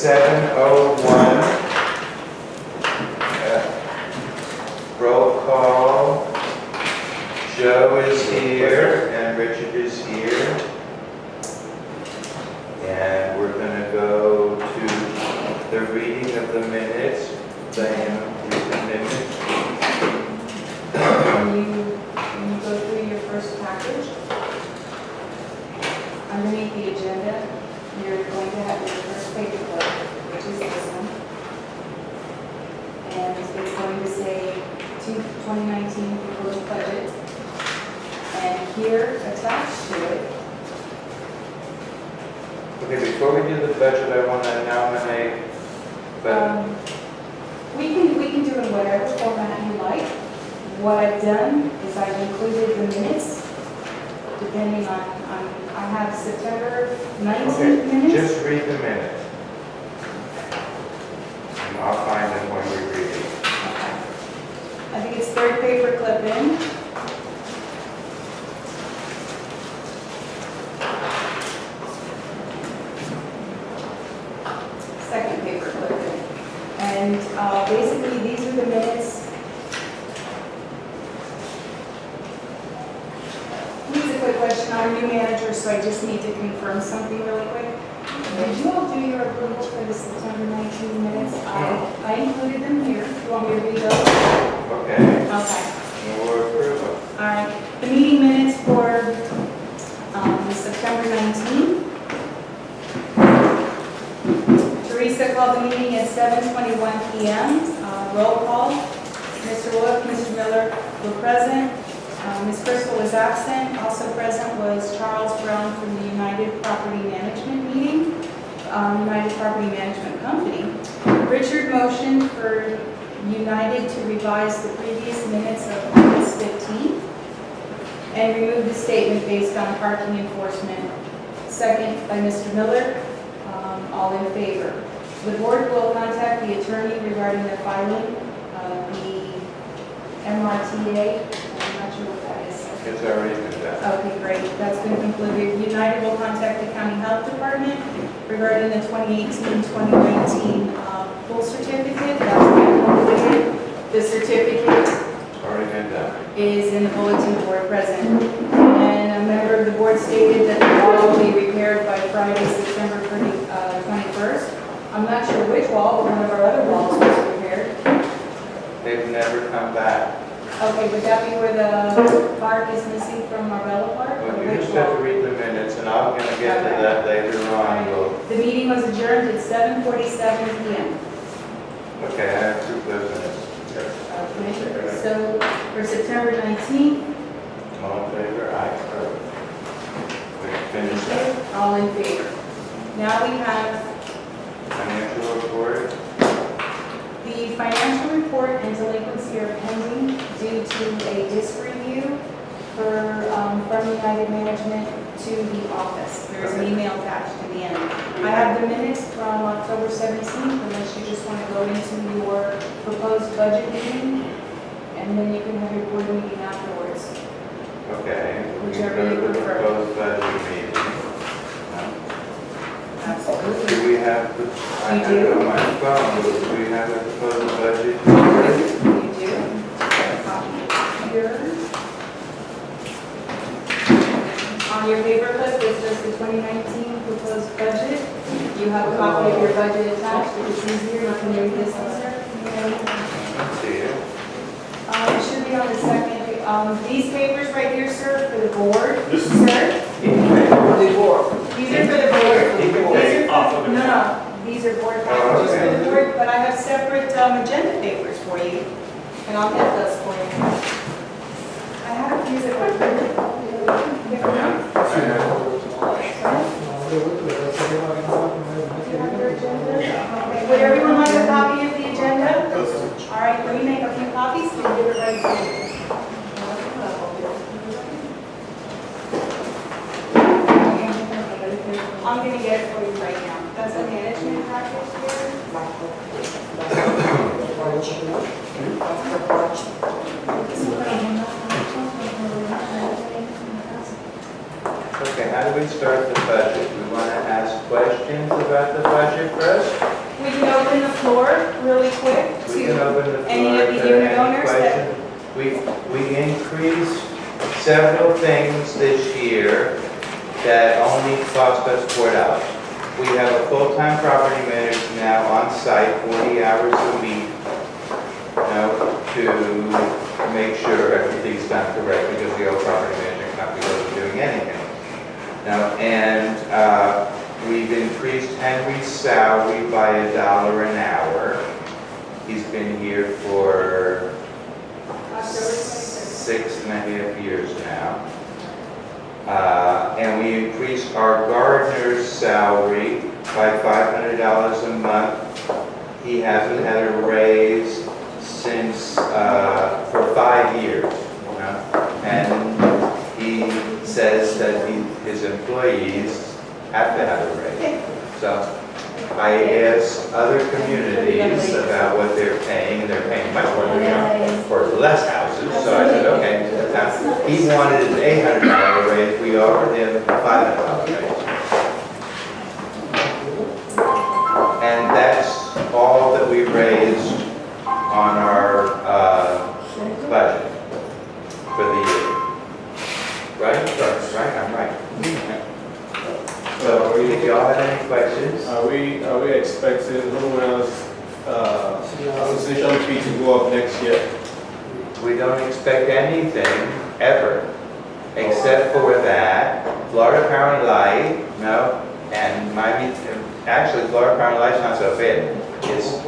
7:01. Roll call. Joe is here and Richard is here. And we're going to go to the reading of the minutes. Diana, read the minutes. When you go through your first package, underneath the agenda, you're going to have your first paper clip, which is this one. And it's going to say 2019 proposed budget. And here, attached to it, Okay, before we do the budget, I want to nominate, we can do it in whatever format you like. What I've done is I've included the minutes, depending on I have September 19th okay, minutes. just read the minutes. And I'll find them when we read it. Okay. I think it's third paper clip in. Second paper clip in. And basically these are the minutes. Here's a quick question. I'm new manager, so I just need to confirm something really quick. Did you all do your approval for the September 19 minutes? I included them here. You want me to read those? Okay. Okay. More approval. All right. The meeting minutes for September 19. Teresa called the meeting at 7:21 p.m. Roll call. Mr. Wolf, Mr. Miller were present. Ms. Crystal was absent. Also present was Charles Brown from the United Property Management meeting, United Property Management Company. Richard motioned for United to revise the previous minutes of August 15th and remove the statement based on parking enforcement. Second by Mr. Miller. All in favor. The board will contact the attorney regarding the filing of the MRTA. I'm not sure what that is. It's already been done. Okay, great. That's been concluded. United will contact the county health department regarding the 2018-2019 full certificate. That's been completed. The certificate It's already been done. is in the bulletin board present. And a member of the board stated that the wall will be repaired by Friday, September 21st. I'm not sure which wall, but one of our other walls was repaired. They've never come back. Okay, would that be where the bark is missing from Marbella Park? Well, or you which just have wall? to read the minutes, and I'm going to get to that later on. We'll- The meeting was adjourned at 7:47 p.m. Okay, I have two minutes. Okay, so for September 19th, All in favor? Aye. We finished that. all in favor. Now we have Financial report. the financial report and delinquency are pending due to a disc review from United Management to the office. There is an email attached to the end. I have the minutes from October 17th, unless you just want to go into your proposed budget meeting, and then you can have your board meeting afterwards. Okay. We Whichever go you to the prefer. proposed budget meeting. Absolutely. Do we have, I We have do. it on my phone, do we have a proposed budget? You do. A copy here. On your paper clip, it says the 2019 proposed budget. You have a copy of your budget attached. If it's easier, you can read this one, sir. Let's see it. It should be on the second. These papers right here, sir, for the board. This is- Sir, The board. these are for the board. He can These take are- off of the- No, these are board packages for the board, but I have separate agenda papers for you, and I'll get those for you. I have a few that are Would everyone like a copy of the agenda? All right, let me make a few copies and give it right to you. I'm going to get it for you right now. That's a management package Okay, how do we start the budget? We want to ask questions about the budget first? several things this year that only cost us $4. We have a full-time property manager now on site, 40 hours a week, to make sure everything's done correctly, because the old property manager company wasn't doing anything. And we've increased Henry's salary by $1 an hour. He's been here for 6.5 years now. And we increased our gardener's salary by $500 a month. He hasn't had a raise since, for 5 years. And he says that his employees have to have a raise. So I asked other communities about what they're paying, and they're paying much more for less houses. So I said, okay, he wanted an $800 raise, we offered him a $500 raise. And that's all that we raised on our budget for the year. Right? Right, I'm right. So, if y'all have any questions? Are we expecting homeowners association fee to go up next year? We don't expect anything, ever, except for that Florida Power and Light, and actually Florida Power and Light's not so bad. It's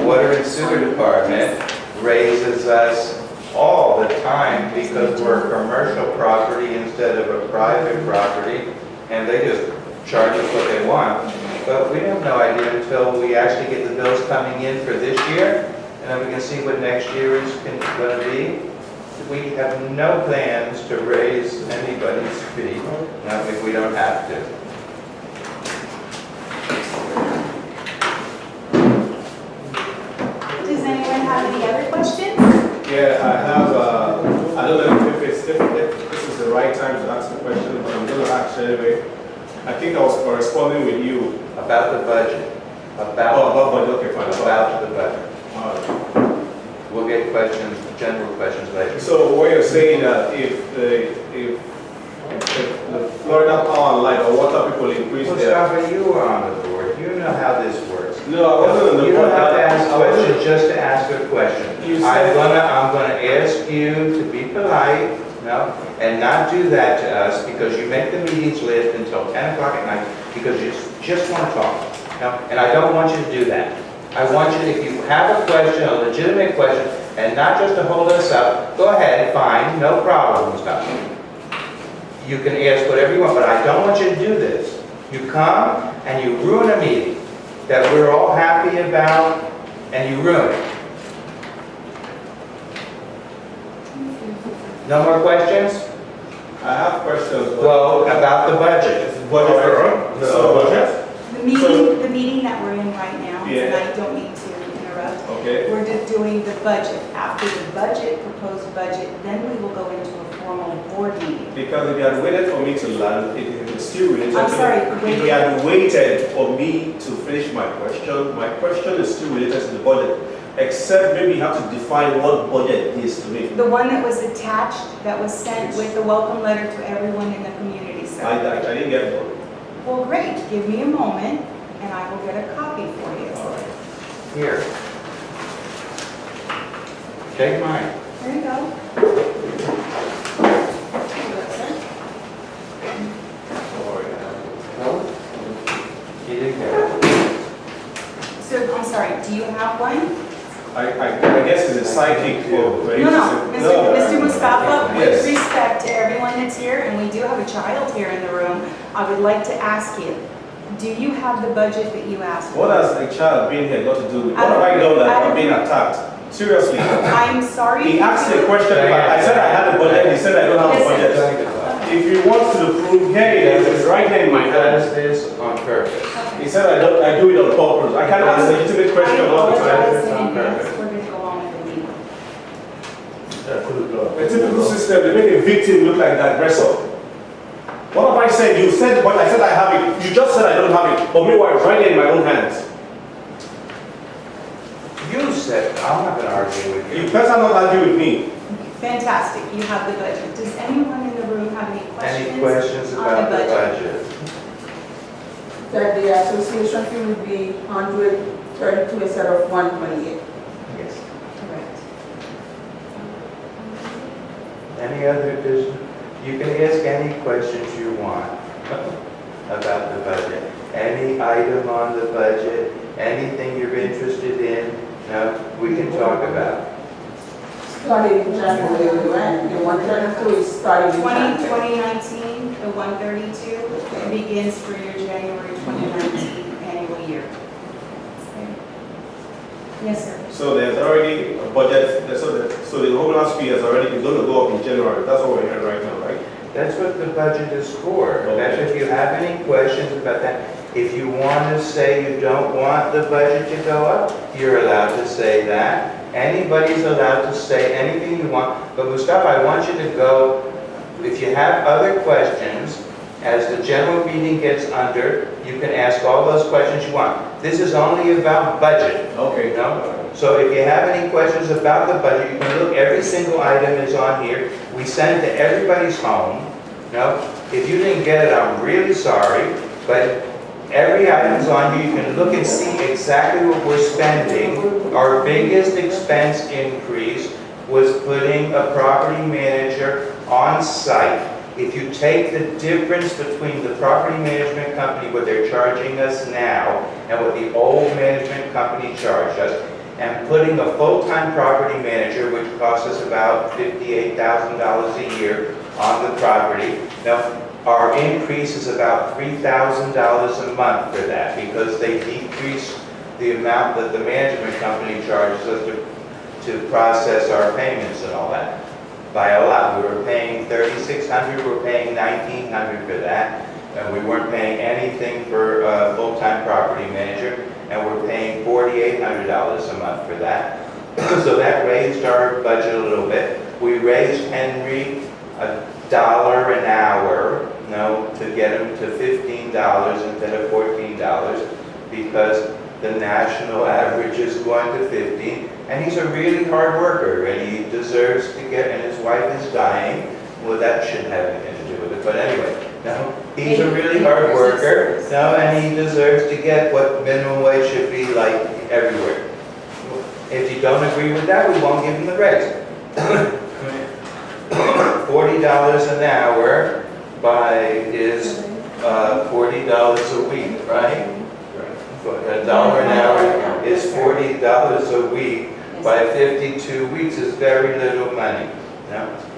Water and Sewer Department raises us all the time because we're a commercial property instead of a private property, and they just charge us what they want. But we have no idea until we actually get the bills coming in for this year, and then we can see what next year is going to be. We have no plans to raise anybody's fee if we don't have to. Does anyone have any other questions? Yeah, I have, I don't know if this is the right time to ask the question, but I'm going to ask anyway. I think I was corresponding with you. About the budget. About budget, okay, fine. About the budget. We'll get questions, general questions later. So what you're saying that if the Florida Power and Light or water people increase their... Mustafa, you were on the board. You know how this works. No, I wasn't on the You board. don't have to ask questions just to ask a question. I'm gonna ask you to be polite, and not do that to us, because you make the meetings last until 10 o'clock at night because you just want to talk. And I don't want you to do that. I want you, if you have a question, a legitimate question, and not just to hold us up, go ahead, fine, no problem, stuff. You can ask whatever you want, but I don't want you to do this. You come and you ruin a meeting that we're all happy about, and you ruin it. No more questions? I have questions. Well, about the budget. The meeting that we're in right now, and I don't mean to interrupt. Okay. We're just doing the budget. After the proposed budget, then we will go into a formal board meeting. Because if you had waited for me to land, it is still related I'm sorry, if you had waited for me to finish my question is still related to the budget. Except maybe you have to define what budget is to me. The one that was attached, that was sent with the welcome letter to everyone in the community, sir. I didn't get one. Well, great. Give me a moment, and I will get a copy for you. All right. Here. Take mine. There you go. You didn't get it. So, I'm sorry, do you have one? I guess it's a psychic for No, Mr. Mustafa, with Yes. respect to everyone that's here, and we do have a child here in the room, I would like to ask you, do you have the budget that you asked for? What has a child being here got to do with? What have I done that I'm being attacked? Seriously. I'm sorry. He asked a question. I said I had a budget. He said I don't have a budget. If he wants to prove, hey, it's right here in my hand. Does this on purpose. He said I do it on purpose. I can't ask a legitimate question all the time. We're going to go on with the meeting. A typical system, they make a victim look like the aggressor. What have I said? You said what I said I have it. You just said I don't have it. But meanwhile, it's right in my own hands. You said, I'm not going to argue with you. You better not argue with me. Finish fantastic, you have the budget. Does anyone in the room have any questions? Any questions on about the budget? That the association fee would be 132 instead of 128. Yes. Correct. Any other business? You can ask any questions you want about the budget. Any item on the budget, anything you're interested in, we can talk about. Starting in January, and the 132 is starting in January. 2019, the 132 begins for your January 2019 annual year. Okay. Yes, sir. So there's already a budget, so the homeland fee is already going to go up in January. That's what we're hearing right now, right? That's what the budget is for. That's if you have any questions about that. If you want to say you don't want the budget to go up, you're allowed to say that. Anybody's allowed to say anything you want. But Mustafa, I want you to go, if you have other questions, as the general meeting gets under, you can ask all those questions you want. This is only about budget. Okay. You know? So if you have any questions about the budget, you can look, every single item is on here. We send it to everybody's home. If you didn't get it, I'm really sorry, but every item's on here. You can look and see exactly what we're spending. Our biggest expense increase was putting a property manager on site. If you take the difference between the property management company, what they're charging us now, and what the old management company charged us, and putting a full-time property manager, which costs us about $58,000 a year on the property. Now, our increase is about $3,000 a month for that, because they decreased the amount that the management company charges us to process our payments and all that by a lot. We were paying $3,600, we were paying $1,900 for that, and we weren't paying anything for a full-time property manager, and we're paying $4,800 a month for that. So that raised our budget a little bit. We raised Henry $1 an hour, to get him to $15 instead of $14, because the national average is going to 15, and he's a really hard worker, and he deserves to get, and his wife is dying. Well, that shouldn't have anything to do with it, but anyway, he's a really hard worker, and he deserves to get what minimum wage should be like everywhere. If you don't agree with that, we won't give him the raise. $40 an hour is $40 a week, right? $1 an hour is $40 a week. By 52 weeks is very little money.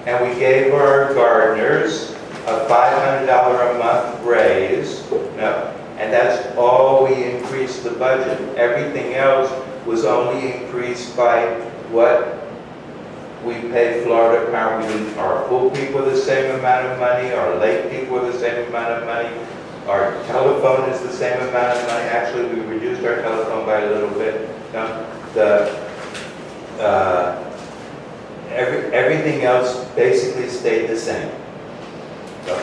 And we gave our gardeners a $500 a month raise. And that's all we increased the budget. Everything else was only increased by what we pay Florida Power. Our pool people are the same amount of money, our lake people are the same amount of money, our telephone is the same amount of money. Actually, we reduced our telephone by a little bit. Everything else basically stayed the same. So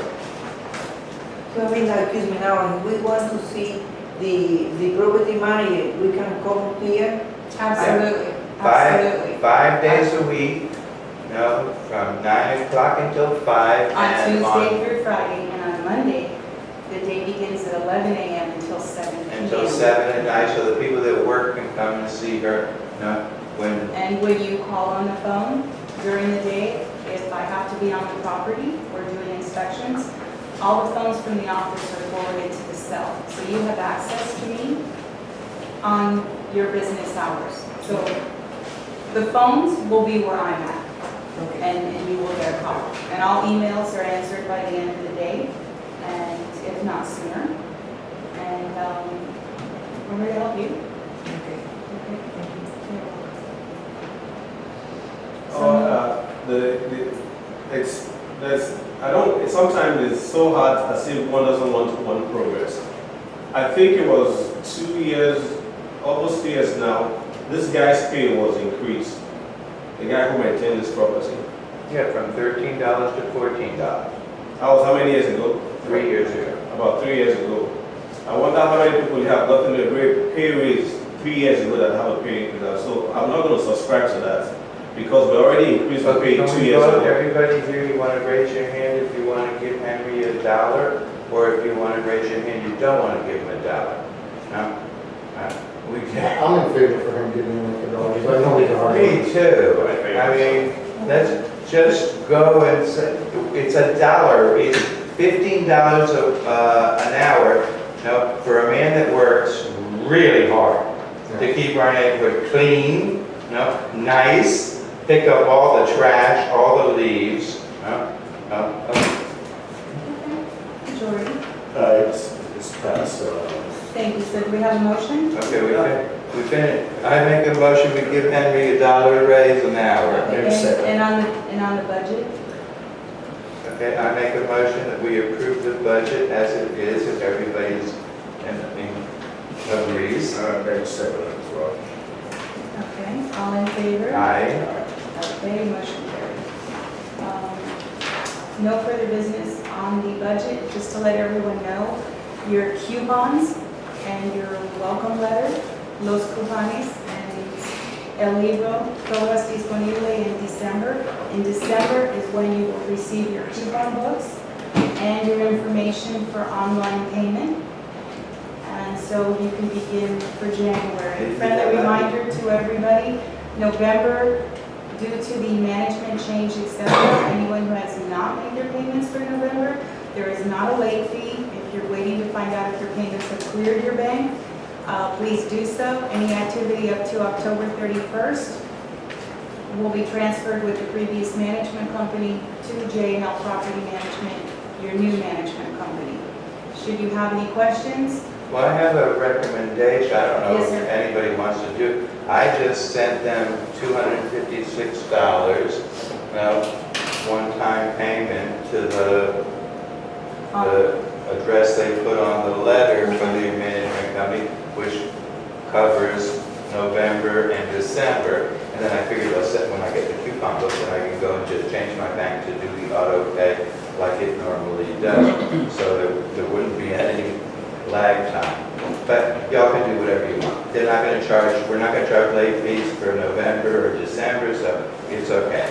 I mean, excuse me now, if we want to see the property manager, we can come here. Absolutely. Absolutely. 5 days a week, from 9 o'clock until 5. On and Tuesday through Friday, and on Monday, the day begins at 11 a.m. until 7 p.m. Until 7 at night, so the people that work can come and see her, when, And when you call on the phone during the day, if I have to be on the property or doing inspections, all the phones from the office are forwarded to the cell. So you have access to me on your business hours. So the phones will be where I'm at, and you will get a call. And all emails are answered by the end of the day, and if not sooner. And we're here to help you. Okay. Sometimes it's so hard as if one doesn't want progress. I think it was 2 years, almost 2 years now, this guy's pay was increased. The guy who maintained this property. yeah, from $13 to $14. That was how many years ago? 3 years ago. About 3 years ago. I wonder how many people have gotten a great pay raise 3 years ago that have a pay increase. So I'm not going to subscribe to that. because we already increased the pay Can 2 we years vote? ago. Everybody here, you want to raise your hand if you want to give Henry $1, or if you want to raise your hand, you don't want to give him $1? No? We can. I'm in favor for him giving him $1, because I know he's a hard worker. Me too. I mean, let's just go and say, it's $1, it's $15 an hour, for a man that works really hard to keep our neighborhood clean, nice, pick up all the trash, all the leaves, Majority. It's passed, Thank you, sir. Do we have a motion? Okay, we finished. I make a motion, we give Henry $1 raise an hour. Okay, and on the budget? Okay, I make a motion that we approve the budget as it is, if everybody's agrees. Very separate as well. Okay, all in favor? Aye. Okay, motion carried. No further business on the budget, just to let everyone know, your coupons and your welcome letter, los cupones, and el libro, todo es disponible en December. In December is when you will receive your coupon books and your information for online payment. And so you can begin for January. Friendly reminder to everybody, November, due to the management change, etc., anyone who has not made their payments for November, there is not a late fee. If you're waiting to find out if your payments have cleared your bank, please do so. Any activity up to October 31st will be transferred with the previous management company to J&L Property Management, your new management company. Should you have any questions? Well, I have a recommendation, I don't know Yes, if sir. anybody wants to do. I just sent them $256, one-time payment to the address they put on the letter from the management company, which covers November and December. And then I figured I'll set, when I get the coupon book, then I can go and just change my bank to do the auto pay like it normally does. So there wouldn't be any lag time. But y'all can do whatever you want. They're not gonna charge, we're not gonna charge late fees for November or December, so it's okay.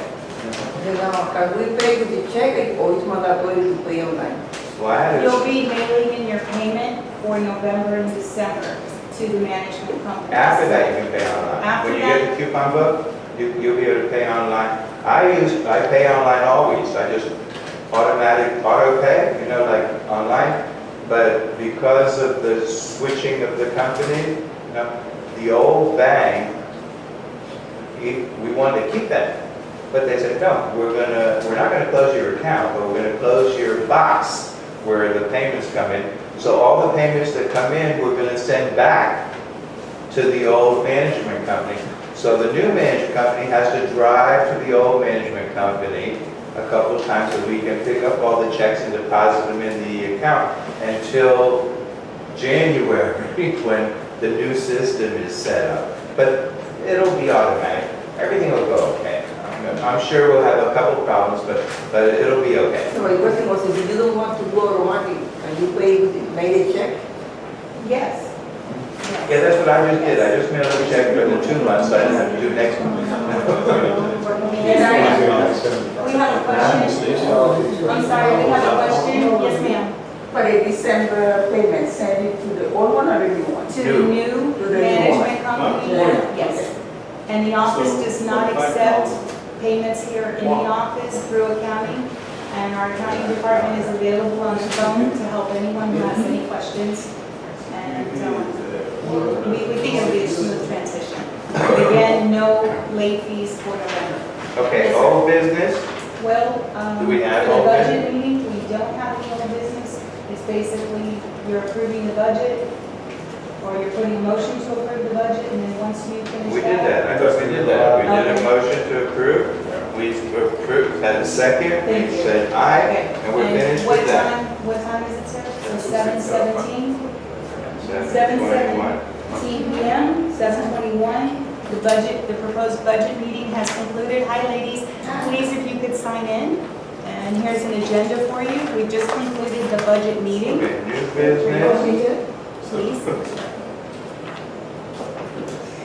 Now, can we pay with the check or it's mandatory to pay online? Well, I had You'll a, be mailing in your payment for November and December to the management company. after that you can pay online. After When you that- get the coupon book, you'll be able to pay online. I pay online always, I just automatic auto pay, like online. But because of the switching of the company, the old bank, we wanted to keep that. But they said, no, we're not gonna close your account, but we're gonna close your box where the payments come in. So all the payments that come in, we're gonna send back to the old management company. So the new management company has to drive to the old management company a couple of times a week and pick up all the checks and deposit them in the account until January, when the new system is set up. But it'll be automatic. Everything will go okay. I'm sure we'll have a couple problems, but it'll be okay. So my question was, if you don't want to do automatic, can you pay with the made a check? Yes. Yeah, that's what I just did. I just mailed a check for the 2 months, so I didn't have to do next month. We have a question. I'm sorry, we have a question. Yes, ma'am. For the December payment, send it to the old one or the new one? To the new To the new management one. company? Yeah. Yes. And the office does not accept payments here in the office through accounting. And our accounting department is available on the phone to help anyone who has any questions. And we think it'll be a smooth transition. But again, no late fees for November. Okay, old business? Well, Do we have for the old budget meeting, we don't have any old business. It's basically you're approving the budget, or you're putting a motion to approve the budget, and then once you finish We did that. I thought we did that. We did a motion to approve. We approved, had a second, we Thank you. said aye, Okay. and we're finished with that. What time is it, sir? So 7:17? 7:21. 7:17 PM, 7:21. The budget, the proposed budget meeting has concluded. Hi, ladies. Please, if you could sign in. And here's an agenda for you. We've just concluded the budget meeting. Okay, new business. Please.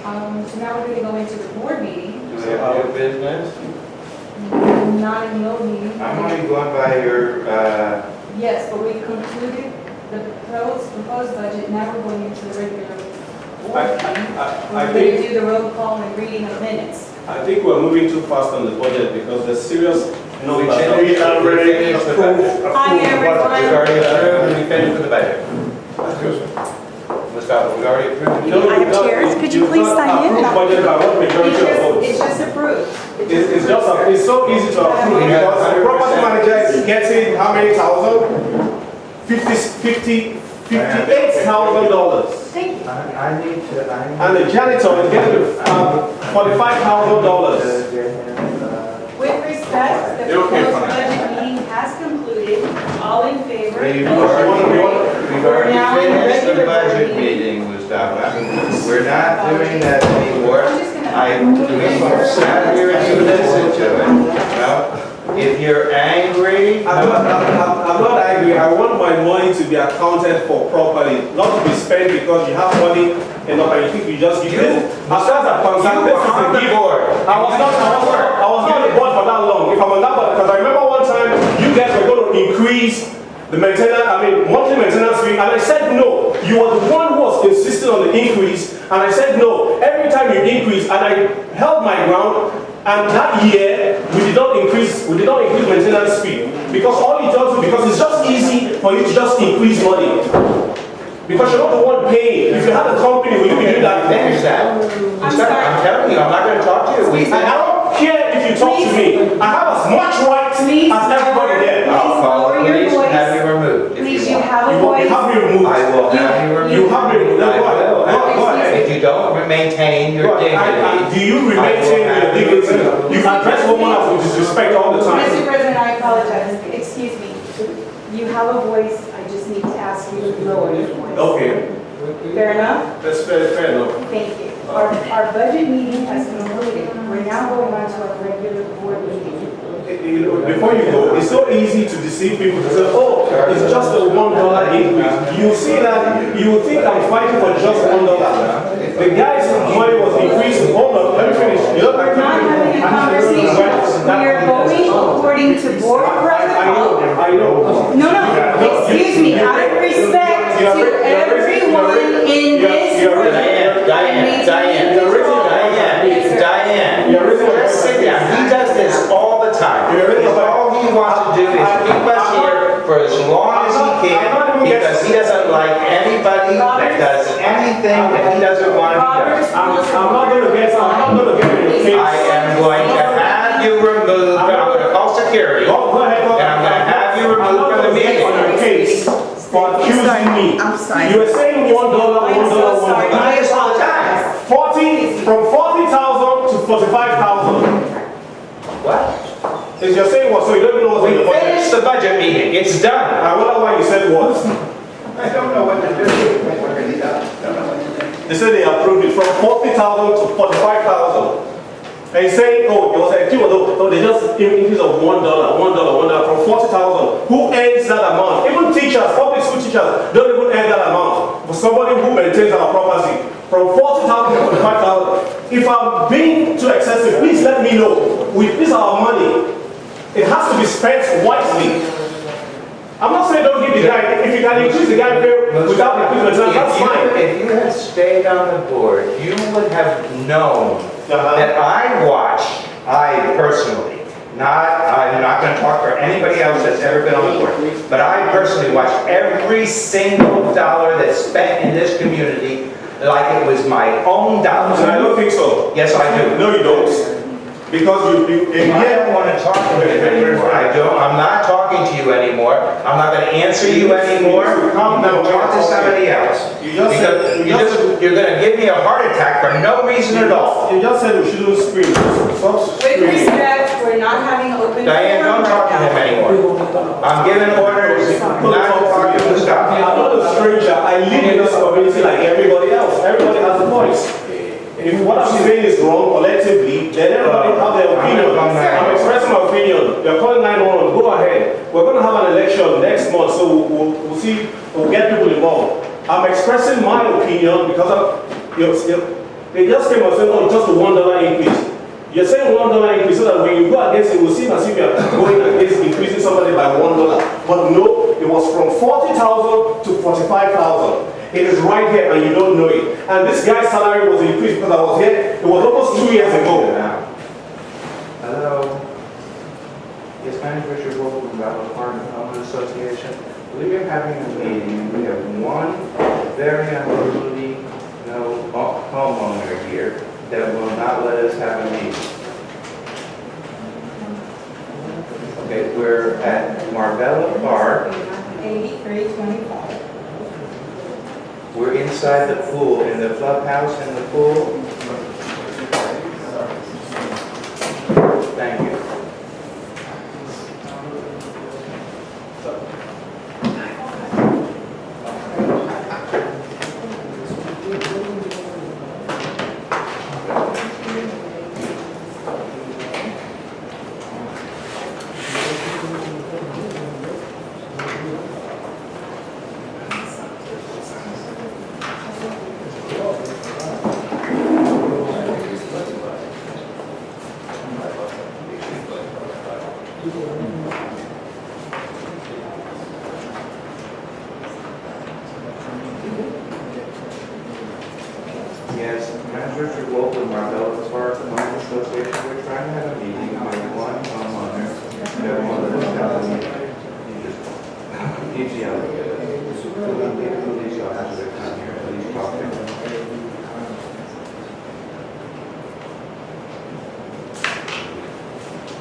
So now we're going to go into the board meeting, Do we have new business? not in no meeting. I'm only going by your, Yes, but we concluded the proposed budget, now we're going into the regular board meeting. I We're going think, to do the roll call and reading of minutes. I think we're moving too fast on the budget because there's serious we numbers. finished the budget. Hi, everyone. We've already approved, and we finished with the budget. Mustafa, we already approved. I have chairs. Could you please sign in? Approve budget by what majority of votes? It's just approved. It's just, it's so easy to approve because the property manager is getting how many thousand? $58,000. Thank you. I need to, And the janitor is getting $45,000. With respect, the You're okay, proposed fine. budget meeting has concluded. All in favor? We've Motion carried. We're now in already finished the regular budget board meeting. meeting, Mustafa. We're not doing that anymore. I'm just gonna- we sat here and you listened to it. Well, if you're angry, I'm not angry. I want my money to be accounted for properly, not to be spent because you have money enough and you think you just give it. As far as I'm concerned, you this were is on a the gift. board. I was not on the board for that long. If I'm on that board, because I remember one time you guys were going to increase the monthly maintenance fee, and I said no. You were the one who was insisting on the increase, and I said no. Every time you increase, and I held my ground, and that year we did not increase maintenance fee because all it does, because it's just easy for you to just increase money. Because you're not the one paying. If you had a company, will you be doing that? Finish that. I'm telling you, I'm not going to talk to you. We I don't care if you talk to me. I have as much right Please as everybody there. I'll call the lower your police and voice. have you removed. if Please, you you want. have a You voice. have me removed. I will have you removed. You have me removed. I will. Go ahead. If you don't maintain your dignity. Do you maintain your dignity? You address women with disrespect all the time. Mr. President, I apologize. Excuse me. You have a voice. I just need to ask you to lower your voice. Okay, Fair enough? that's fair enough. Thank you. Our budget meeting has concluded. We're now going on to our regular board meeting. Before you go, it's so easy to deceive people to say, oh, it's just a $1 increase. You see that, you would think I'm fighting for just $1. The guy's money was increased. Hold on, let me finish. We're not having a conversation. We are going according to board protocol. I know. No, excuse me, out of respect to everyone in this room. Diane, just sit down. He does this all the time. All he wants to do is keep us here for as long as he can because he doesn't like anybody that does anything that he doesn't want to be done. I'm not going to get in your case. I am going to have you removed. I'm going to call security. Go ahead, And I'm going to have you removed from the meeting. on your case for accusing me. I'm sorry. You were saying $1, I'm so sorry. You do this all the time. 40 from 40,000 to 45,000. What? Is you're saying what? So you don't even know what's in We the budget. finished the budget meeting. It's done. I wonder why you said what? I don't know what to do. They said they approved it from 40,000 to 45,000. And he's saying, oh, it was a few, no, they just increase of $1, from 40,000. Who earns that amount? Even teachers, public school teachers, don't even earn that amount. For somebody who maintains our property, from 40,000 to 45,000. If I'm being too excessive, please let me know. With this our money, it has to be spent wisely. I'm not saying don't give the guy, if you can increase the guy pay without increasing, that's fine. If you had stayed on the board, you would have known that I personally, I'm not going to talk for anybody else that's ever been on the board, but I personally watched every single dollar that's spent in this community like it was my own dollar. I don't think so. Yes, I do. No, you don't. Because I don't want to talk to you anymore. I'm not talking to you anymore. I'm not going to answer you anymore. Calm down. Talk to somebody else. Because you're going to give me a heart attack for no reason at all. You just said we shouldn't scream. Stop With screaming. respect, we're not having open. Diane, don't talk to him anymore. I'm giving orders not to talk to him. Stop. I'm not a stranger. I live in this community like everybody else. Everybody has a voice. If what I'm saying is wrong collectively, then everybody have their opinion. I'm expressing my opinion. You're calling 911. Go ahead. We're going to have an election next month, so we'll see. We'll get people involved. I'm expressing my opinion because They just came and said, oh, just a $1 increase. You're saying $1 increase so that when you go against it, it will seem as if you're going against increasing somebody by $1. But no, it was from 40,000 to 45,000. It is right here and you don't know it. And this guy's salary was increased because I was here, it was almost 2 years ago. Hello? Yes, Manager Richard Wolf from Battle Department Homeowners Association. We are having a meeting. We have one very unruly, homeowner here that will not let us have a meeting. Okay, we're at Marbella Park. 8325. We're inside the pool, in the clubhouse in the pool. Thank you. Yes, Manager Richard Wolf from Marbella Park Homeowners Association. We're trying to have a meeting with one homeowner that won't let us have a meeting. He's yelling at us. Police officer come here, please talk to him.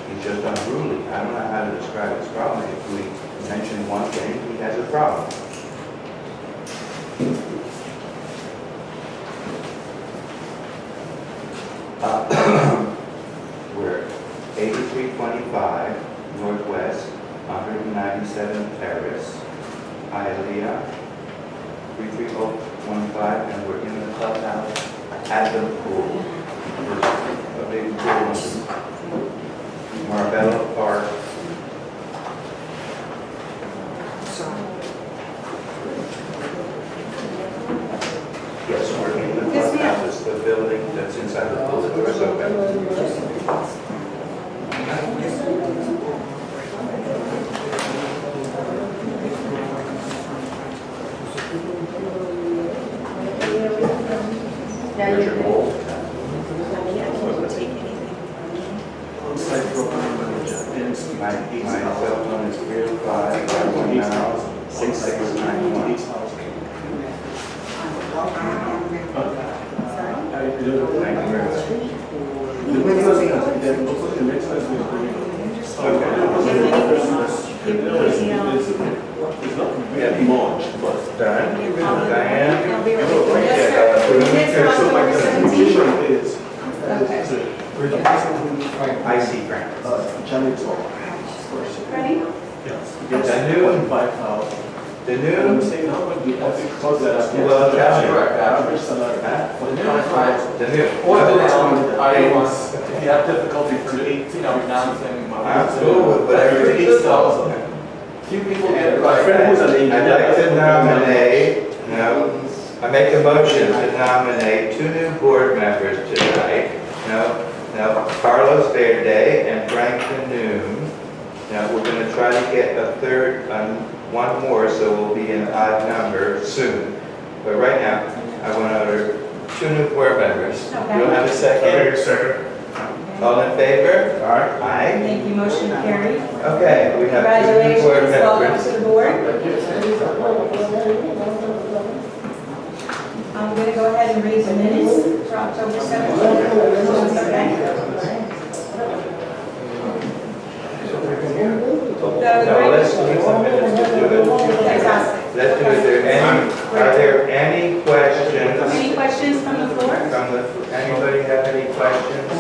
He's just unruly. I don't know how to describe his problem. If we mention one thing, he has a problem. We're 8325 Northwest, 197th Terrace, Hialeah, 33015, and we're in the clubhouse at the pool. A big pool, Marbella Park. Yes, we're in the Yes, ma'am. clubhouse, it's the building that's inside the pool, the door's open. Richard Wolf. My cell phone is 305-519-6691. Thank you very much. It's not very much, but Done? Diane? Yes, so my sir. contribution is, I see Frank. Johnny Talk. Ready? The new, the new, I'm saying how much the ethic cost that Well, that's correct. average salary. the new. Or the I was, if you have difficulty pronouncing I'm cool with whatever it is. Few people get it my friend who's an I'd engineer. like to nominate, I make a motion to nominate 2 new board members tonight. Carlos Verde and Frank Canoom. Now, we're going to try to get a third, one more, so we'll be an odd number soon. But right now, I want to order 2 new board members. Okay. You'll have a second? Second. All in favor? Aye. Aye. Thank you, motion carried. Okay, we have 2 new board Congratulations, welcome members. to the board. I'm going to go ahead and read the minutes for October 17th. Okay. No, let's leave some minutes to do it. Fantastic. Let's do it. Are there any questions? Any questions from the floor? Anybody have any questions?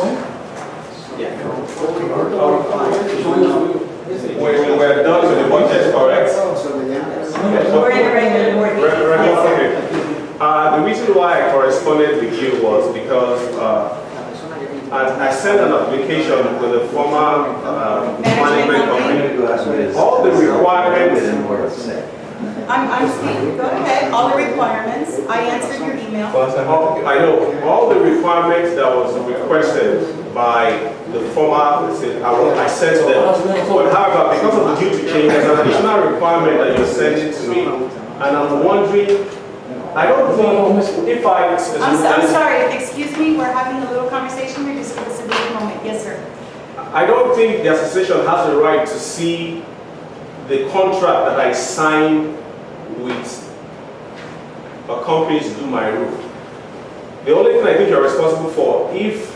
We're done with the budget, correct? We're in the regular board meeting. Okay. The reason why I corresponded with you was because I sent an application with the former management company. All the requirements I'm speaking, go ahead, all the requirements, I answered your email. Boss, I'm not I know, all the requirements that was requested by the former, I sent to them. But however, because of the due to change, there's an additional requirement that you're sending to me. And I'm wondering, I don't think if I... I'm sorry, excuse me, we're having a little conversation here, just give us a brief moment. Yes, sir. I don't think the association has the right to see the contract that I signed with a company to do my roof. The only thing I think you're responsible for, if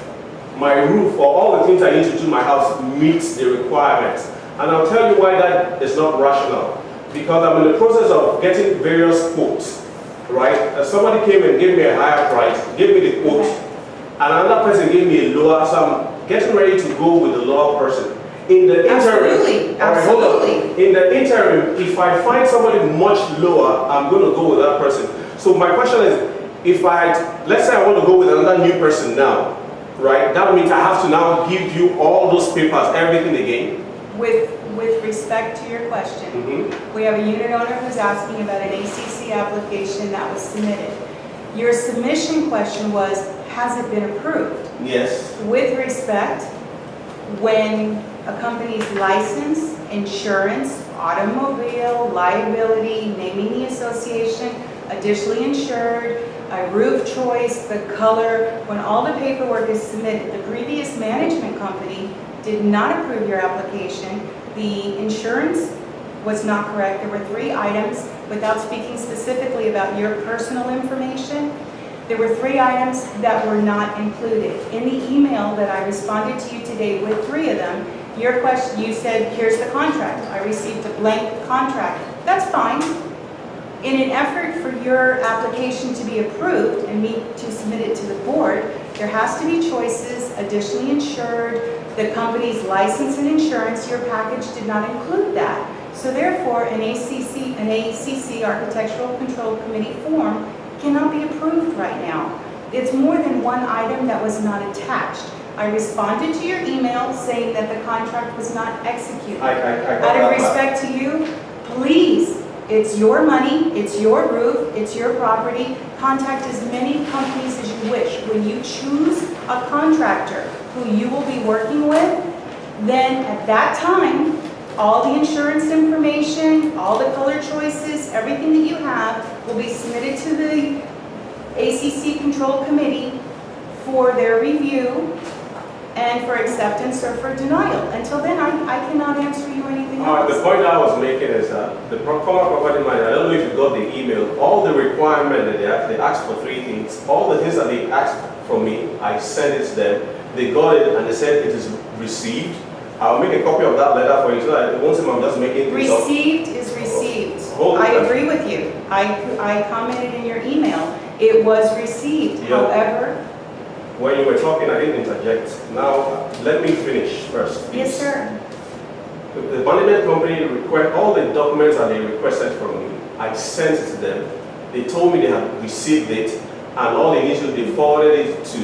my roof or all the things I need to do in my house meets the requirements. And I'll tell you why that is not rational. Because I'm in the process of getting various quotes, right? Somebody came and gave me a higher price, gave me the quote, and another person gave me a lower, so I'm getting ready to go with the lower person. In the interim, Absolutely, all right, hold on. absolutely. In the interim, if I find somebody much lower, I'm going to go with that person. So my question is, let's say I want to go with another new person now, right? That means I have to now give you all those papers, everything again. With respect to your question, we have a unit owner who's asking about an ACC application that was submitted. Your submission question was, has it been approved? Yes. With respect, when a company's license, insurance, automobile, liability, naming the association, additionally insured, a roof choice, the color, when all the paperwork is submitted, the previous management company did not approve your application. The insurance was not correct. There were 3 items, without speaking specifically about your personal information, there were 3 items that were not included. In the email that I responded to you today with 3 of them, your question, you said, here's the contract. I received a blank contract. That's fine. In an effort for your application to be approved and me to submit it to the board, there has to be choices, additionally insured, the company's license and insurance. Your package did not include that. So therefore, an ACC, Architectural Control Committee form, cannot be approved right now. It's more than 1 item that was not attached. I responded to your email saying that the contract was not executed. Out of respect to you, please, it's your money, it's your roof, it's your property. Contact as many companies as you wish. When you choose a contractor who you will be working with, then at that time, all the insurance information, all the color choices, everything that you have will be submitted to the ACC Control Committee for their review and for acceptance or for denial. Until then, I cannot answer you anything else. The point I was making is that the former property manager, I don't know if you got the email, all the requirements that they asked for 3 things, all the things that they asked from me, I sent it to them. They got it and they said it is received. I'll make a copy of that letter for you so that it won't seem I'm just making things up. Received is received. Hold I on. agree with you. I commented in your email. It was received. Yeah. However, When you were talking, I didn't interject. Now, let me finish first. Please. yes, sir. The management company request all the documents that they requested from me. I sent it to them. They told me they had received it, and all they need to do, they forwarded it to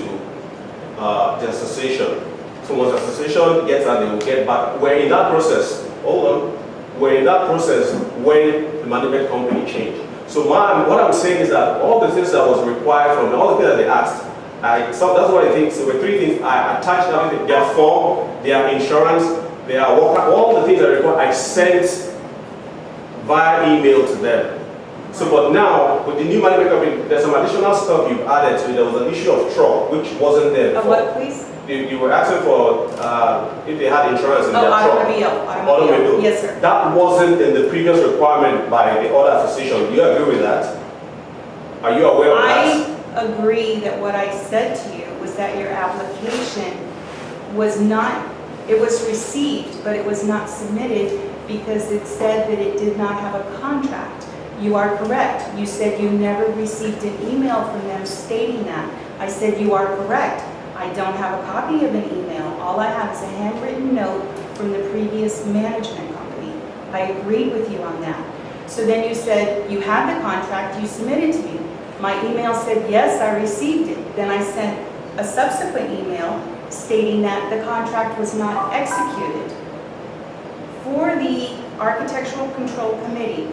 the association. So once the association gets that, they will get back. We're in that process. Hold on. We're in that process when the management company changed. So what I'm saying is that all the things that was required from me, all the things that they asked, so that's what I think. So there were 3 things. I attached everything. Their form, their insurance, their work, all the things that are required, I sent via email to them. So, but now, with the new management company, there's some additional stuff you've added to it. There was an issue of truck, which wasn't there Of before. what, please? You were asking for if they had insurance in their truck. Automobile. Yes, sir. That wasn't in the previous requirement by the other association. Do you agree with that? Are you aware of that? I agree that what I said to you was that your application was not, it was received, but it was not submitted because it said that it did not have a contract. You are correct. You said you never received an email from them stating that. I said you are correct. I don't have a copy of an email. All I have is a handwritten note from the previous management company. I agreed with you on that. So then you said you had the contract, you submitted to me. My email said, yes, I received it. Then I sent a subsequent email stating that the contract was not executed. For the Architectural Control Committee,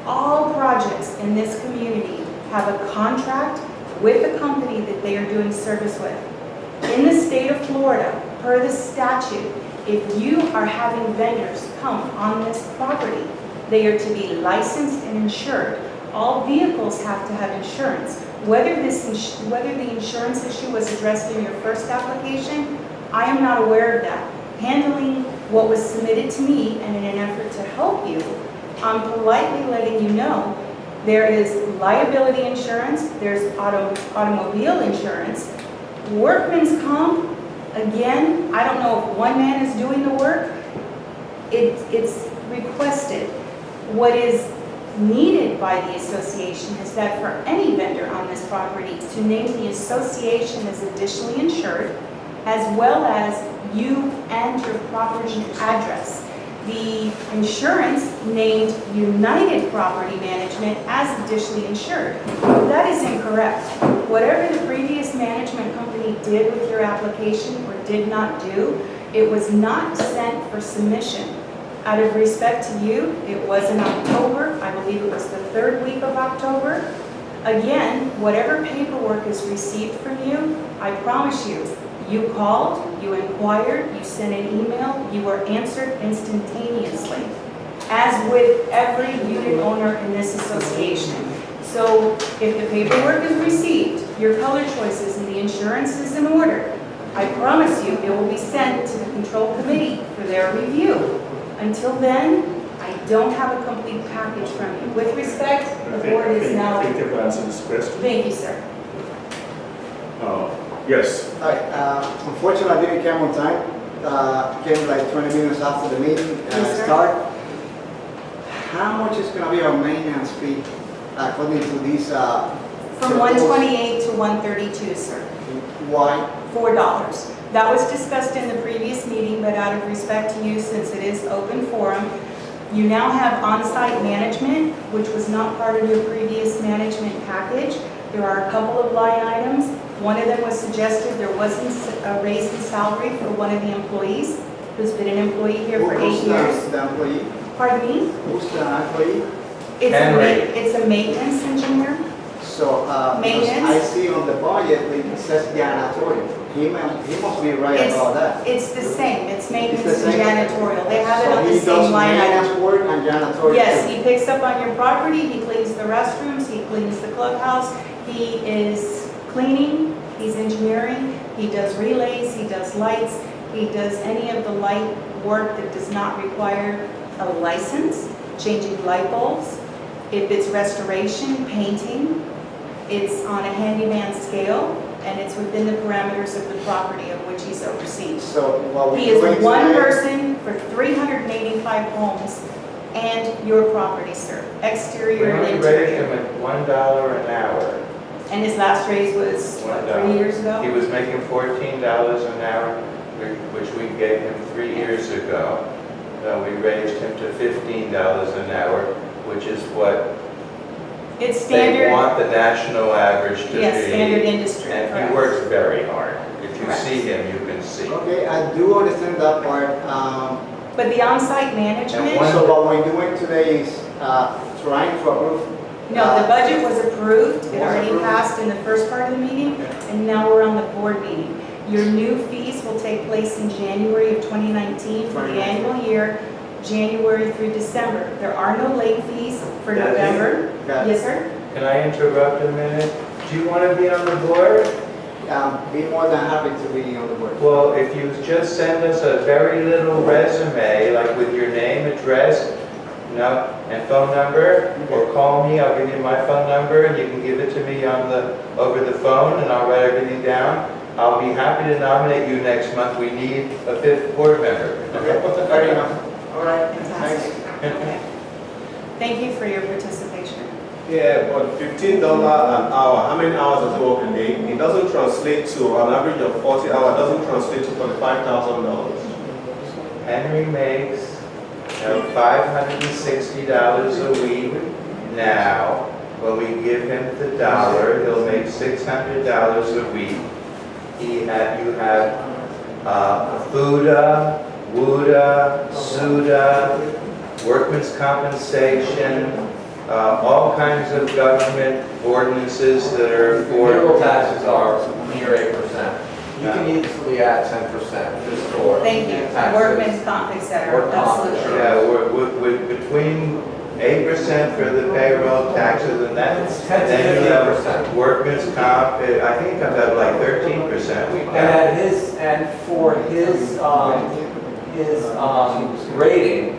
all projects in this community have a contract with the company that they are doing service with. In the state of Florida, per the statute, if you are having vendors come on this property, they are to be licensed and insured. All vehicles have to have insurance. Whether the insurance issue was addressed in your first application, I am not aware of that. Handling what was submitted to me and in an effort to help you, I'm politely letting you know there is liability insurance, there's automobile insurance, workman's comp. Again, I don't know if one man is doing the work. It's requested. What is needed by the association is that for any vendor on this property to name the association as additionally insured, as well as you and your property address. The insurance named United Property Management as additionally insured. That is incorrect. Whatever the previous management company did with your application or did not do, it was not sent for submission. Out of respect to you, it was in October. I believe it was the 3rd week of October. Again, whatever paperwork is received from you, I promise you, you called, you inquired, you sent an email, you were answered instantaneously, as with every unit owner in this association. So if the paperwork is received, your color choices and the insurance is in order, I promise you it will be sent to the control committee for their review. Until then, I don't have a complete package from you. With respect, the board is now... I think you've answered this question. Thank you, sir. Yes. Hi, unfortunately, I didn't come on time. Came like 20 minutes after the meeting Yes, sir. start. How much is going to be our maintenance fee according to these? From 128 to 132, sir. Why? $4. That was discussed in the previous meeting, but out of respect to you, since it is open forum, you now have on-site management, which was not part of your previous management package. There are a couple of line items. One of them was suggested there wasn't a raise in salary for one of the employees, who's been an employee here for 8 Who's years. the employee? Pardon me? Who's the employee? It's a maintenance engineer. So, because Maintenance? I see on the budget, it says janitorial. He must be right about that. It's the same. It's maintenance It's the and same? janitorial. They have it So on the he same does line item. maintenance work and janitorial? Yes, too? he picks up on your property, he cleans the restrooms, he cleans the clubhouse, he is cleaning, he's engineering, he does relays, he does lights, he does any of the light work that does not require a license, changing light bulbs. If it's restoration, painting, it's on a handyman scale, and it's within the parameters of the property of which he's overseeing. So what He we're doing is one today- person for 385 homes and your property, sir, We exterior and only raised interior. him at $1 an hour. And his last raise was, what, 3 years He ago? was making $14 an hour, which we gave him 3 years ago. We raised him to $15 an hour, which is what It's they standard, want the national average to be. yes, standard industry, And he correct. works very hard. If you Correct. see him, you can see. Okay, I do understand that part. But the on-site management, one- So what we're doing today is trying to approve. no, the budget was approved, it Was already approved. passed in the first part of the meeting, and now we're on the board meeting. Your new fees will take place in January of 2019 for the 2019. annual year, January through December. There are no late fees for Got it. November. Got it. Yes, sir? Can I interrupt a minute? Do you want to be on the board? Be more than happy to be on the board. Well, if you just send us a very little resume, like with your name, address, and phone number, or call me, I'll give you my phone number, and you can give it to me over the phone, and I'll write everything down. I'll be happy to nominate you next month. We need a 5th board member. Fair enough. All right, Fantastic. thanks. Okay. Thank you for your participation. Yeah, but $15 an hour, how many hours does he work a day? It doesn't translate to an average of 40 hours, doesn't translate to $45,000. Henry makes $560 a week now. When we give him the dollar, he'll make $600 a week. You have FUDA, WUDA, SUDA, workman's compensation, all kinds of government ordinances that are for. Payroll taxes are near 8%. You can easily add 10% just for. Thank you. taxes. Workman's comp, et cetera. Work comp, Absolutely. sure. Yeah, we're between 8% for the payroll taxes and that. It's 10 to Then you have 15%. workman's comp, I think it comes out like 13%. And at his, and for his rating,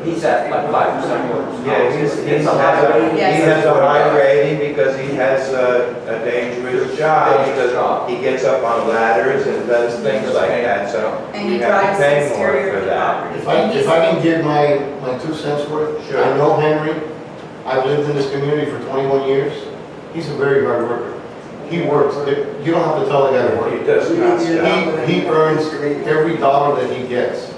he's at like 5% workers. Yeah, It's a high rating. he Yes. has a high rating because he has a dangerous job, Dangerous because job. he gets up on ladders and does things like that, so And we he have drives to the pay more exterior for of the that. property. If I can give my 2 cents worth, Sure. I know Henry, I've lived in this community for 21 years. He's a very hard worker. He works, you don't have to tell the guy to work. He does not stop. He earns every dollar that he gets.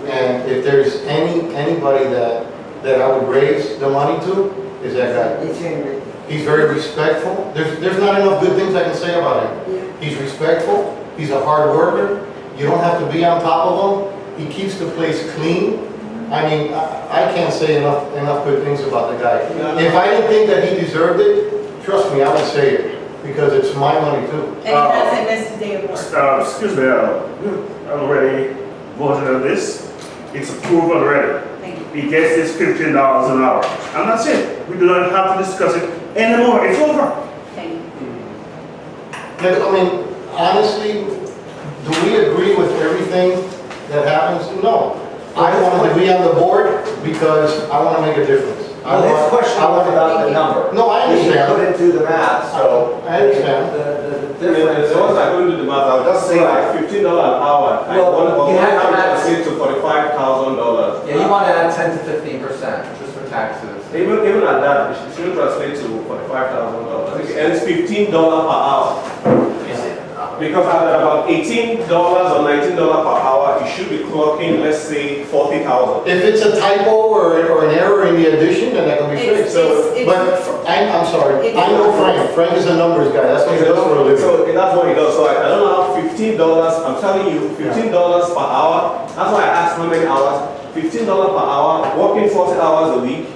And if there's anybody that I would raise the money to, is that guy. He's very respectful. There's not enough good things I can say about him. He's respectful, he's a hard worker, you don't have to be on top of him. He keeps the place clean. I mean, I can't say enough good things about the guy. If I didn't think that he deserved it, trust me, I would say it, because it's my money too. And he hasn't missed a day of work. Excuse me, I'm already voted on this. It's approved already. Thank you. He gets this $15 an hour. And that's it. We do not have to discuss it anymore. It's over. Thank you. But, I mean, honestly, do we agree with everything that happens? No. I wanted to be on the board because I want to make a difference. Well, his question was about the number. No, I He understand. couldn't do the math, so. I understand. The I mean, difference. the ones I couldn't do the math, I was just saying like $15 an hour. I Well, want you have to to add- translate to $45,000. Yeah, you want to add 10 to 15% just for taxes. Even at that, it should translate to $45,000. And it's $15 per hour. Because at about $18 or $19 per hour, you should be clocking, let's say, $40,000. If it's a typo or an error in the addition, then that can be fixed. So, It's- but I'm sorry, I know Frank. Frank is a numbers guy. That's what he does for a living. So that's what he does. So I don't know how $15, I'm telling you, $15 per hour. That's why I asked how many hours. $15 per hour, working 40 hours a week,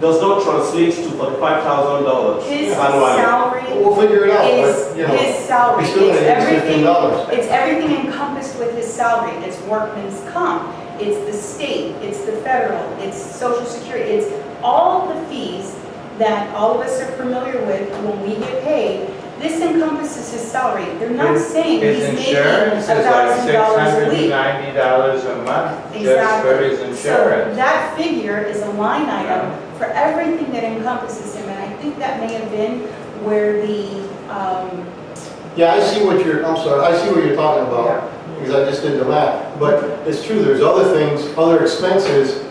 does not translate to $45,000 His annually. salary We'll figure it out, is, but, you know, his salary, he's still it's gonna get his everything, $15. it's everything encompassed with his salary. It's workman's comp, it's the state, it's the federal, it's social security, it's all the fees that all of us are familiar with when we get paid. This encompasses his salary. They're not saying His he's making insurance is like $1,000 a week. $690 a month just for Exactly. his So insurance. that figure is a line item for everything that encompasses him, and I think that may have been where the, Yeah, I see what you're, I'm sorry, I see what you're talking about, because I just did the math. But it's true, there's other things, other expenses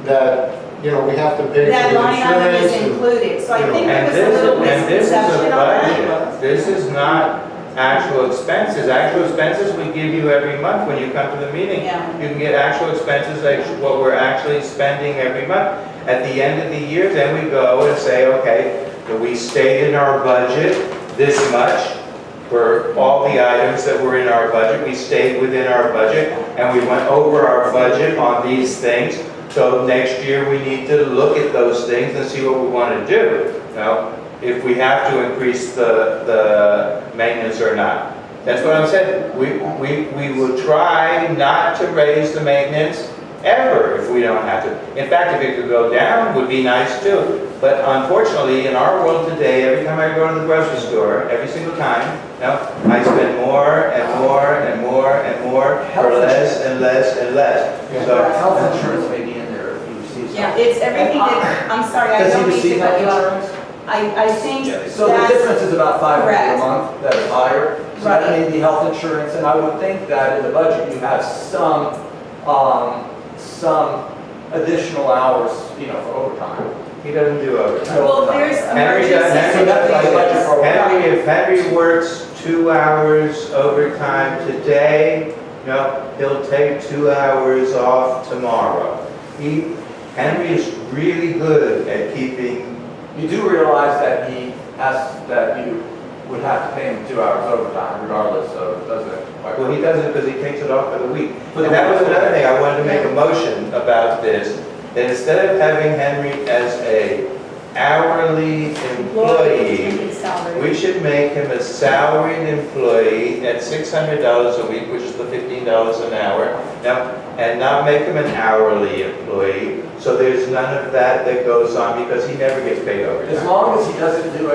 that, you know, we have to pay for that the line item is insurance. and- included. So I think there And was a little this is a misconception on that. budget. This is not actual expenses. Actual expenses we give you every month when you come to the meeting. Yeah. You can get actual expenses, like what we're actually spending every month. At the end of the year, then we go and say, okay, we stayed in our budget this much for all the items that were in our budget. We stayed within our budget, and we went over our budget on these things. So next year, we need to look at those things and see what we want to do. Now, if we have to increase the maintenance or not. That's what I'm saying. We will try not to raise the maintenance ever if we don't have to. In fact, if it could go down, would be nice too. But unfortunately, in our world today, every time I go to the grocery store, every single time, I spend more and more and more and more for less and less and less. So Health insurance may be in there if he receives Yeah, something. it's everything that, I'm sorry, I Does he don't mean to receive cut health you off. insurance? I think So the that's, difference is about $500 a Correct. month that is higher. So that Right. may be health insurance, and I would think that in the budget you have some additional hours, for overtime. he doesn't do overtime. well, there's Henry emergency does- Henry does like budget situations. for Henry, if Henry works 2 hours overtime today, he'll take 2 hours off tomorrow. Henry is really good at keeping, You do realize that you would have to pay him 2 hours overtime regardless of, doesn't it? well, he does it because he takes it off for the week. For the And that was week. another thing, I wanted to make a motion about this, that instead of having Henry as a hourly employee. Salary. We should make him a salaried employee at $600 a week, which is the $15 an hour. Now, and not make him an hourly employee, so there's none of that that goes on because he never gets paid As overtime. long as he doesn't do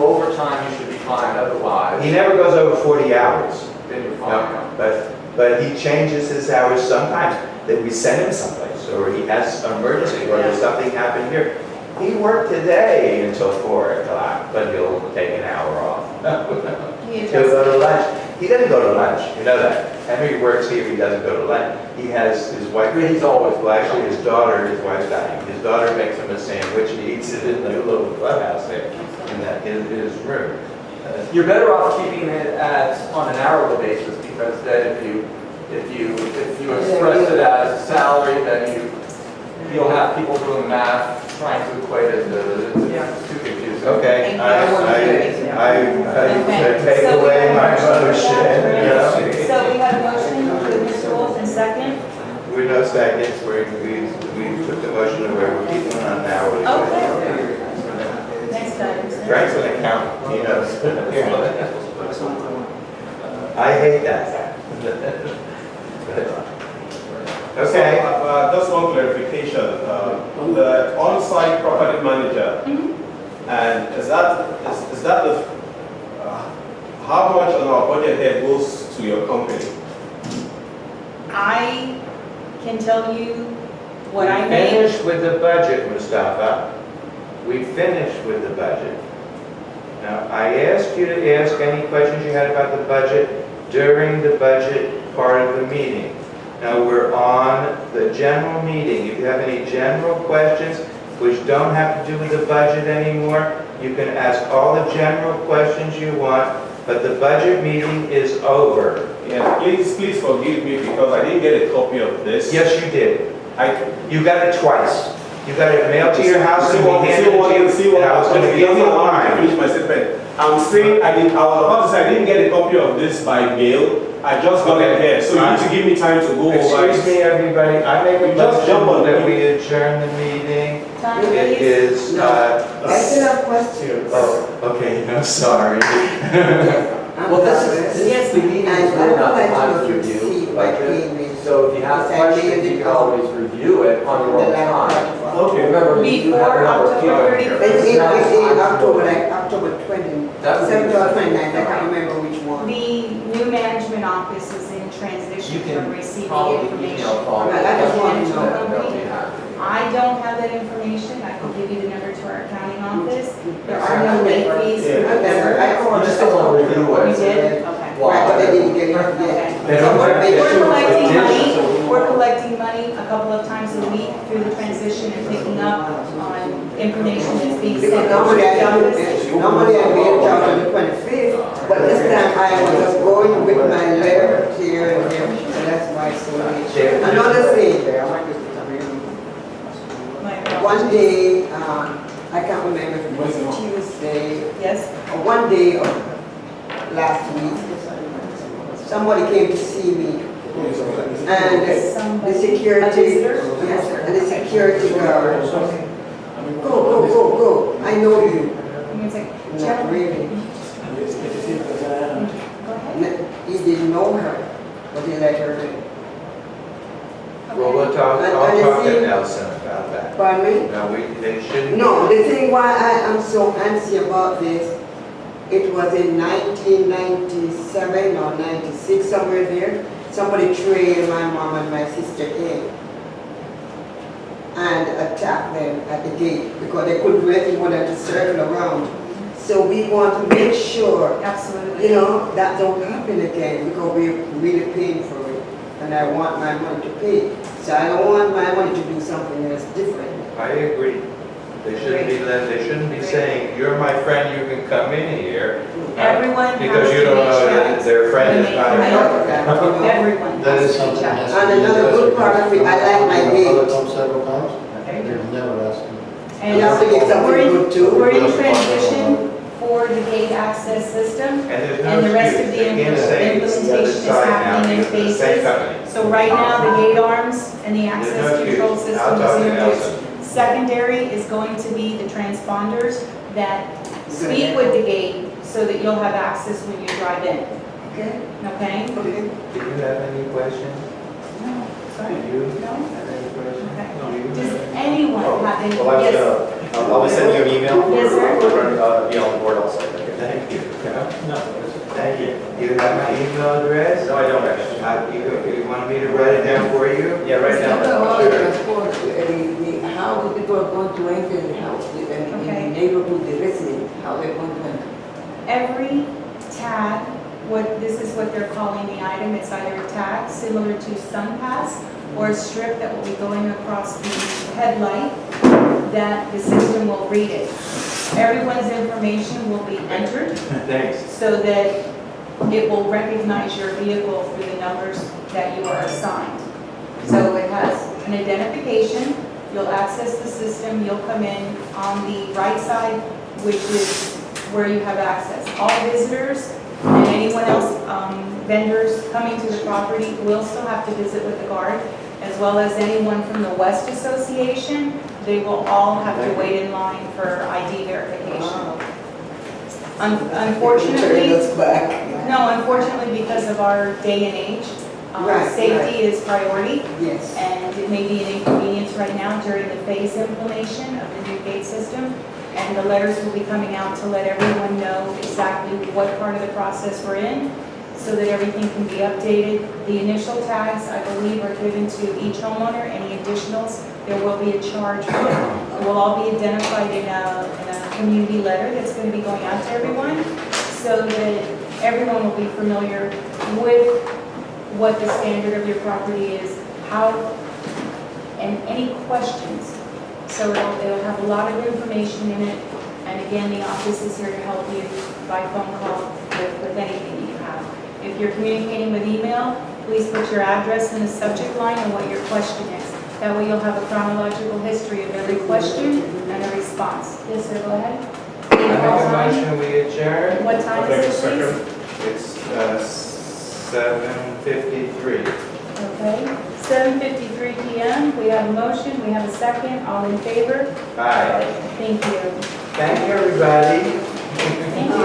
overtime, you should be fine, otherwise, He never goes over 40 hours. then you're No, fine. but he changes his hours sometimes, that we send him someplace, or he has an emergency, or there's something happened here. He worked today until 4 o'clock, but he'll take an hour off. He'll go to lunch. He doesn't go to lunch, you know that. Henry works here, he doesn't go to lunch. He has his wife, He's always, well, actually, his daughter, his wife's dying. His daughter makes him a sandwich, he eats it in the little clubhouse there, in his room. you're better off keeping it on an hourly basis, because then if you express it as a salary, then you'll have people doing math, trying to equate it to, it's too confusing. Okay, I take So we away my have a motion, you know. So we have a motion with Mr. Wolf and second. We're no seconds, we took the motion and we're keeping it on an hourly. Okay. Next item. sir. Frank's an accountant, he knows. I hate that. Okay. So, just one clarification, the on-site property manager, and is that the, how much on our budget here goes to your company? I can tell you what I We made. finished with the budget, Mustafa. We finished with the budget. Now, I asked you to ask any questions you had about the budget during the budget part of the meeting. Now, we're on the general meeting. If you have any general questions which don't have to do with the budget anymore, you can ask all the general questions you want, but the budget meeting is over. Yeah, please forgive me because I didn't get a copy of this. Yes, you did. I, You got it twice. You got it mailed to your house and we handed it to you, and I was going to give you I mine. finish my statement. I'm saying I was about to say I didn't get a copy of this by mail. I just got it here, so you need to give me time to go over. Excuse me, everybody, I make a You just jump on motion that me. we adjourn the meeting. Time, It please. is, I still have questions. oh, okay, I'm sorry. Well, this is the meeting, is really not the time to review the budget. So if you have questions, you can always review it on your own time. Okay. Remember, you have a number of people October here. 31st. It's not It's in time to October, do it. like October 20, That would be 7th or 29th, I Alright. can't remember which one. The new management office is in transition You can from receiving probably information. email Paul. Right, I just want to know. They'll be happy. I don't have that information. I can give you the number to our accounting office. There are no late fees. Yeah. You just don't want to review You it. did? Okay. Right, but they didn't get it Okay. yet. They don't We're have to issue collecting a money, petition. we're collecting money a couple of times a week through the transition and picking up on information that's being Because sent to normally the office. normally I mail it out on the 25th, but this time I was just going with my letter here and there, so that's why it's so late. Another thing, one day, I can't remember if it was Tuesday, Yes? or one day of last week, somebody came to see me. And the security, A visitor? yes, and the security guard, go, I know you. I'm gonna say, Not Chairman, really. go ahead. He didn't know her, but he let her in. Well, we'll talk, And- I'll and talk it to seemed- Nelson about that. Pardon me? No, they shouldn't. No, the thing why I am so antsy about this, it was in 1997 or 96, somewhere there. Somebody trailed my mom and my sister in and attacked them at the gate because they couldn't do anything more than to circle around. So we want to make sure, Absolutely. you know, that don't happen again because we're really paying for it. And I want my money to pay. So I don't want my money to do something that's different. I agree. They shouldn't be saying, you're my friend, you can come in here. Everyone Because has you to don't make know sure that their friend is not a I friend. know that, you know. Everyone That has is to reach something that out. has to be. And another good part of it, I like my Other gate. times, several times, Okay. they've never asked me. And You have to get something we're in- good too. We're in transition for the gate access system. And there's And the no rest excuse. of the They can't say it's the other implementation is side now happening in because it's the same phases. company. So right now, the gate arms and the access There's no control excuse. system I'll talk to is Nelson. Secondary is going to be the transponders that speak with the gate so that you'll have access when you drive in, Okay. okay? Okay. Do you have any questions? No, sorry, Do you no? have any questions? Okay. Does anyone have any? Well, I'm Yes. gonna, I'll be sending you an email. Yes, sir. Be on the board also. Thank you. No, thank you. Do you have my email address? No, I don't actually. You want me to write it down for you? Yeah, right now. How the people are going to enter the house, in Okay. the neighborhood, the residents, how they're going to enter? Every tag, this is what they're calling the item, it's either a tag similar to SunPass or a strip that will be going across the headlight that the system will read it. Everyone's information will be entered Thanks. so that it will recognize your vehicle through the numbers that you are assigned. So it has an identification, you'll access the system, you'll come in on the right side, which is where you have access. All visitors and anyone else, vendors coming to the property will still have to visit with the guard, as well as anyone from the West Association. They will all have to wait in line for ID verification. Unfortunately, because of our day and age, Right, safety right. is priority. Yes. And it may be an inconvenience right now during the phase implementation of the new gate system. And the letters will be coming out to let everyone know exactly what part of the process we're in, so that everything can be updated. The initial tags, I believe, are given to each homeowner. Any additionals, there will be a charge for them. It will all be identified in a community letter that's going to be going out to everyone, so that everyone will be familiar with what the standard of your property is, how, and any questions. So it'll have a lot of information in it, and again, the office is here to help you by phone call with anything that you have. If you're communicating with email, please put your address in the subject line and what your question is. That way you'll have a chronological history of every question and a response. Yes, sir, go ahead. I make a motion, we adjourn. What time is it, please? It's 7:53. Okay, 7:53 PM. We have a motion, we have a second. All in favor? Bye. Thank you. Thank you, everybody. Thank you.